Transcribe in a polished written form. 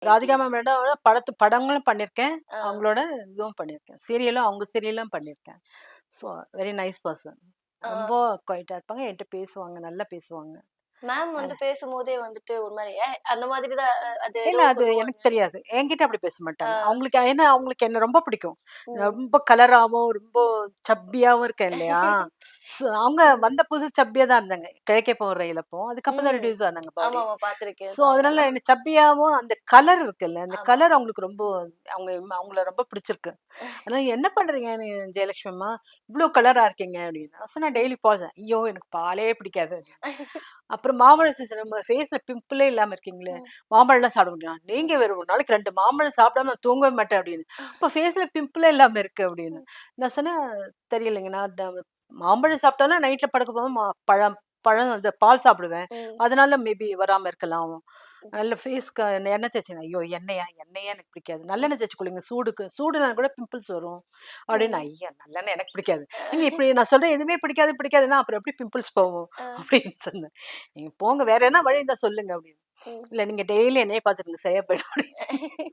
ராதிகா 18. மேமோட படங்களும் பண்ணியிருக்கேன். ஆ. அவங்களோட இதுவும் பண்ணியிருக்கேன். சீரியலும் அவங்க சீரியலும் பண்ணியிருக்கேன். So very nice person. ஆ. ரொம்ப குவைட்டா இருப்பாங்க. என்ட்ட பேசுவாங்க. நல்லா பேசுவாங்க. மேம் அ வந்து பேசும்போதே வந்துட்டு ஒரு மாரி அந்த மாதிரி தான் அது இல்ல ஏதோ அது சொல்லுவாங்க. எனக்கு தெரியாது. என்கிட்ட அப்படி பேச ஆ. மாட்டாங்க. அவங்களுக்கு ஏன்னா அவங்களுக்கு என்ன ரொம்ப பிடிக்கும். ம். ரொம்ப கலராவும், ரொம்ப சப்பியாவும் இருக்கேன் இல்லையா? அவங்க ம். வந்த புதுசு சப்பியா தான் இருந்தாங்க. கிழக்கே போகிற ரயில் அப்போ. அதுக்கப்புறம் தான் ம். ரெட்யூஸ் ஆனாங்க பாடி. ஆமாமா பார்த்துருக்கேன் ஸோ அதனால சாங்லலாம். எனக்கு சப்பியாவும் அந்த கலர் இருக்குல்ல, அந்த ஆமா. கலர் அவங்களுக்கு ரொம்ப அவங்க அவங்கள ரொம்ப பிடிச்சிருக்கு. அதனால "என்ன பண்றீங்கன்னு ஜெயலட்சுமி அம்மா, இவ்ளோ கலரா இருக்கீங்க" அப்படின்னு. நான் சொன்னேன் ம். டெய்லி பால் ஐயோ! எனக்கு பாலே பிடிக்காது அப்படின்னு. அப்புறம் மாம்பழ சீசன் நம்ம ஃபேஸ்ல பிம்பிளே இல்லாம இருக்கீங்களே, ம். மாம்பழம்லாம் சாப்பிட முடியுமா? ம். நீங்க வேற ஒரு நாளைக்கு 2 மாம்பழம் சாப்பிடாம நான் தூங்கவே மாட்டேன் அப்படின்னு. ம். அப்ப ஃபேஸ்ல பிம்பிளே இல்லாம இருக்கு அப்படின்னு. ம். நான் சொன்னேன் தெரியலைங்க. நான் மாம்பழம் சாப்பிட்டாலும் நைட்ல படுக்க போகும் பழம் பழம் அந்த பால் சாப்பிடுவேன். ம். அதனால மேபி வராம இருக்கலாம். நல்ல ஃபேஸ்க்கு எண்ணெய் தேய்ச்சேன். ஐயோ! எண்ணெயே எனக்கு பிடிக்காது. ம். நல்லெண்ணெய் தேய்ச்சு குளிங்க சூடுக்கு. சூடுனா கூட பிம்பிள்ஸ் வரும். அப்படின்னு ம். ஐயா! நல்லெண்ணெய் எனக்கு பிடிக்காது. நீங்க இப்படி நான் சொல்றேன் எதுவுமே பிடிக்காதுன்னா அப்புறம் எப்படி பிம்பிள்ஸ் போகும்? அ. அப்படின்னு சொன்னேன். நீங்க போங்க வேற என்ன வழி இருந்தா சொல்லுங்க அப்படின்னு. ம். இல்ல நீங்க டெய்லி என்னையே பார்த்துருங்க சரியா போயிடும் அப்படின்னு.